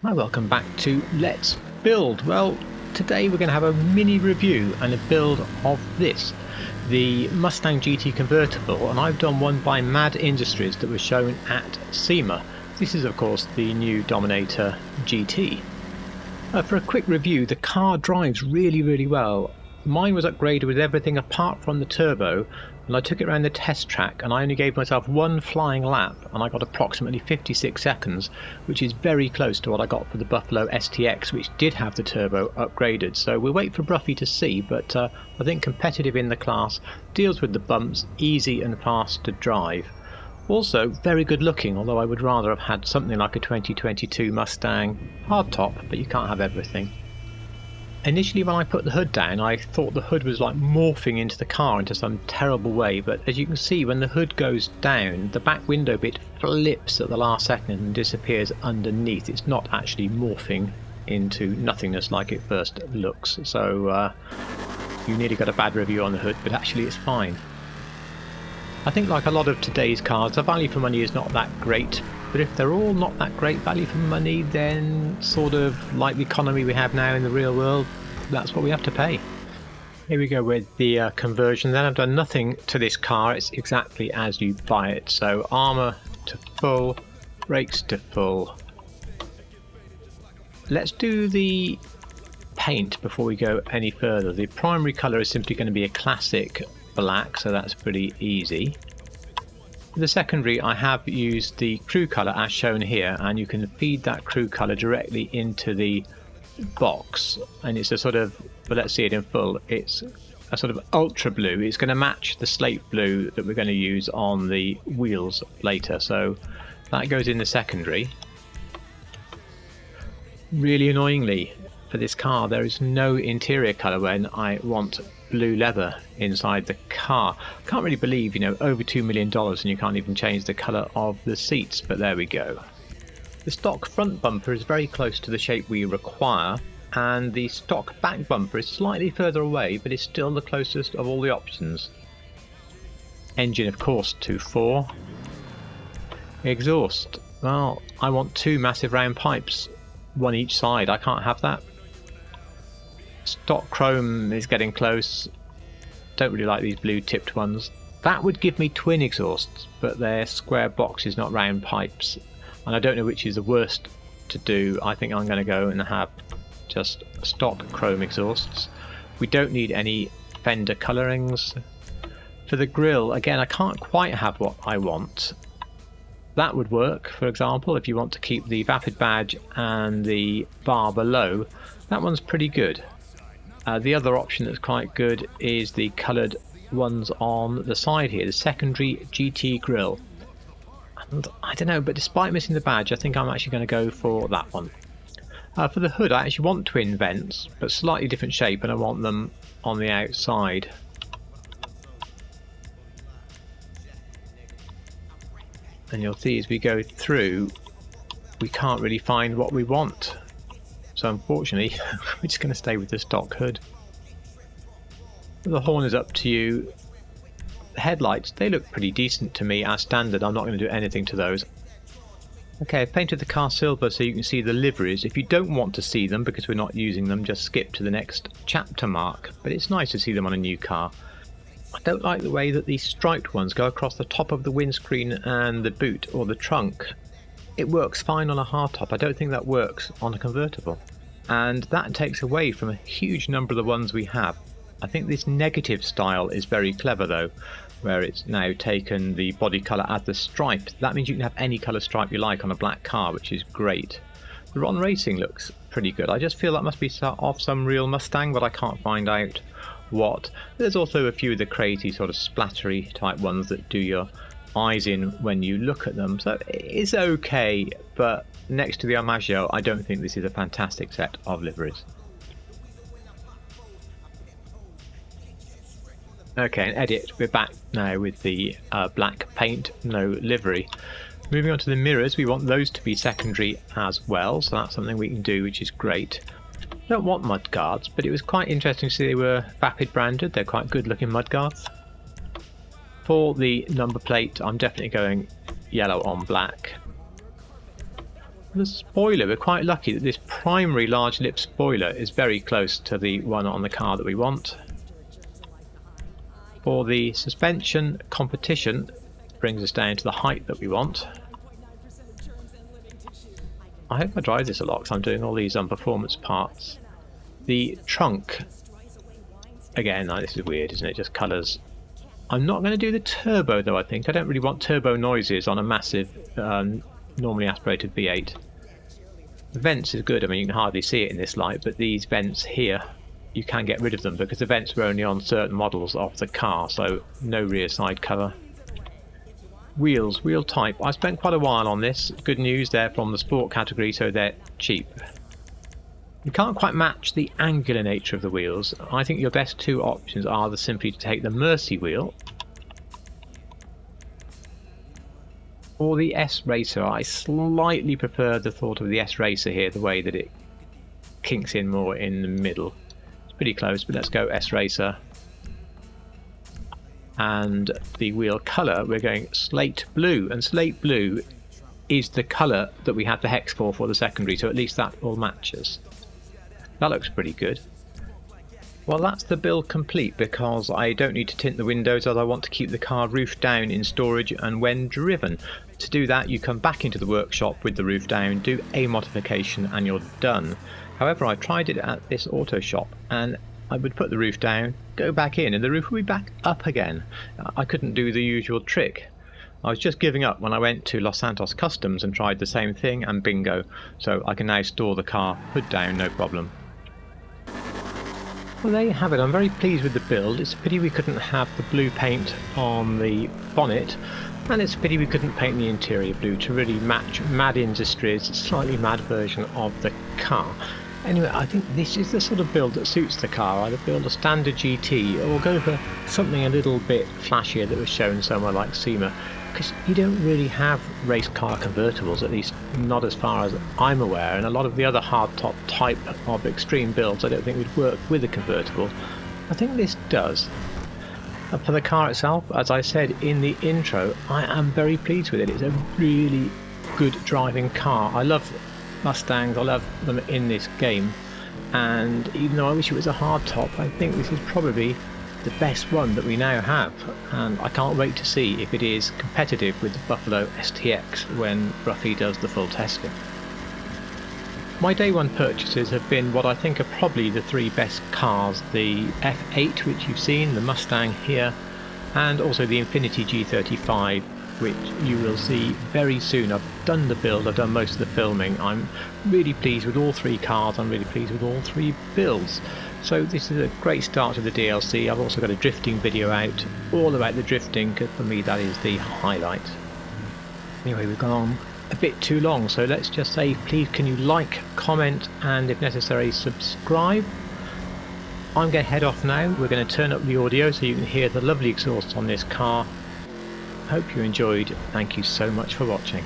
Hi, welcome back to Let's Build. Well, today we're going to have a mini review and a build of this, the Mustang GT convertible, and I've done one by Mad Industries that was shown at SEMA. This is of course the new Dominator GT. For a quick review, the car drives really well. Mine was upgraded with everything apart from the turbo, and I took it around the test track and I only gave myself one flying lap and I got approximately 56 seconds, which is very close to what I got for the Buffalo STX, which did have the turbo upgraded. So we'll wait for Bruffy to see, but I think competitive in the class, deals with the bumps, easy and fast to drive. Also very good looking, although I would rather have had something like a 2022 Mustang hardtop, but you can't have everything. Initially when I put the hood down, I thought the hood was like morphing into the car into some terrible way, but as you can see, when the hood goes down, the back window bit flips at the last second and disappears underneath. It's not actually morphing into nothingness like it first looks, so you nearly got a bad review on the hood, but actually it's fine. I think like a lot of today's cars, the value for money is not that great, but if they're all not that great value for money, then sort of like the economy we have now in the real world, that's what we have to pay. Here we go with the conversion. Then I've done nothing to this car, it's exactly as you buy it. So armour to full, brakes to full. Let's do the paint before we go any further. The primary colour is simply going to be a classic black, so that's pretty easy. For the secondary, I have used the crew colour as shown here, and you can feed that crew colour directly into the box, and it's a sort of, but let's see it in full, it's a sort of ultra blue. It's going to match the slate blue that we're going to use on the wheels later, so that goes in the secondary. Really annoyingly for this car, there is no interior colour when I want blue leather inside the car. Can't really believe, you know, over $2 million and you can't even change the colour of the seats, but there we go. The stock front bumper is very close to the shape we require, and the stock back bumper is slightly further away, but is still the closest of all the options. Engine of course 2.4. Exhaust, well, I want two massive round pipes, one each side. I can't have that. Stock chrome is getting close. Don't really like these blue tipped ones. That would give me twin exhausts, but they're square boxes, not round pipes, and I don't know which is the worst to do. I think I'm going to go and have just stock chrome exhausts. We don't need any fender colourings. For the grille, again, I can't quite have what I want. That would work, for example, if you want to keep the Vapid badge and the bar below. That one's pretty good. The other option that's quite good is the coloured ones on the side here, the secondary GT grille. And I don't know, but despite missing the badge, I think I'm actually going to go for that one. For the hood, I actually want twin vents, but slightly different shape, and I want them on the outside. And you'll see as we go through, we can't really find what we want. So unfortunately, we're just going to stay with the stock hood. The horn is up to you. The headlights, they look pretty decent to me as standard. I'm not going to do anything to those. Okay, I've painted the car silver so you can see the liveries. If you don't want to see them because we're not using them, just skip to the next chapter mark. But it's nice to see them on a new car. I don't like the way that these striped ones go across the top of the windscreen and the boot or the trunk. It works fine on a hardtop. I don't think that works on a convertible. And that takes away from a huge number of the ones we have. I think this negative style is very clever though, where it's now taken the body colour as the stripe. That means you can have any colour stripe you like on a black car, which is great. The Ron Racing looks pretty good. I just feel that must be off some real Mustang, but I can't find out what. There's also a few of the crazy sort of splattery type ones that do your eyes in when you look at them, so it's okay, but next to the Armaggio, I don't think this is a fantastic set of liveries. Okay, and edit, we're back now with the black paint, no livery. Moving on to the mirrors, we want those to be secondary as well, so that's something we can do, which is great. I don't want mudguards, but it was quite interesting to see they were Vapid branded. They're quite good looking mudguards. For the number plate, I'm definitely going yellow on black. The spoiler, we're quite lucky that this primary large lip spoiler is very close to the one on the car that we want. For the suspension competition, brings us down to the height that we want. I hope I drive this a lot because I'm doing all these performance parts. The trunk, again, this is weird, isn't it? Just colours. I'm not going to do the turbo though, I think. I don't really want turbo noises on a massive, normally aspirated V8. The vents is good, I mean you can hardly see it in this light, but these vents here, you can get rid of them because the vents were only on certain models of the car, so no rear side cover. Wheels, wheel type. I spent quite a while on this. Good news, they're from the sport category, so they're cheap. You can't quite match the angular nature of the wheels. I think your best two options are simply to take the Mercy wheel or the S Racer. I slightly prefer the thought of the S Racer here, the way that it kinks in more in the middle. It's pretty close, but let's go S Racer. And the wheel colour, we're going slate blue, and slate blue is the colour that we had the hex for the secondary, so at least that all matches. That looks pretty good. Well, that's the build complete because I don't need to tint the windows as I want to keep the car roof down in storage and when driven. To do that, you come back into the workshop with the roof down, do a modification and you're done. However, I tried it at this auto shop and I would put the roof down, go back in and the roof would be back up again. I couldn't do the usual trick. I was just giving up when I went to Los Santos Customs and tried the same thing and bingo. So I can now store the car hood down, no problem. Well, there you have it. I'm very pleased with the build. It's a pity we couldn't have the blue paint on the bonnet, and it's a pity we couldn't paint the interior blue to really match Mad Industries' slightly mad version of the car. Anyway, I think this is the sort of build that suits the car. Either build a standard GT or go for something a little bit flashier that was shown somewhere like SEMA, because you don't really have race car convertibles, at least not as far as I'm aware, and a lot of the other hardtop type of extreme builds I don't think would work with a convertible. I think this does. And for the car itself, as I said in the intro, I am very pleased with it. It's a really good driving car. I love Mustangs, I love them in this game, and even though I wish it was a hardtop, I think this is probably the best one that we now have, and I can't wait to see if it is competitive with the Buffalo STX when Ruffy does the full testing. My day one purchases have been what I think are probably the three best cars: the F8, which you've seen, the Mustang here, and also the Infiniti G35, which you will see very soon. I've done the build, I've done most of the filming. I'm really pleased with all three cars, I'm really pleased with all three builds. So this is a great start to the DLC. I've also got a drifting video out, all about the drifting, because for me that is the highlight. Anyway, we've gone on a bit too long, so let's just say please can you like, comment and if necessary subscribe. I'm going to head off now. We're going to turn up the audio so you can hear the lovely exhaust on this car. Hope you enjoyed. Thank you so much for watching.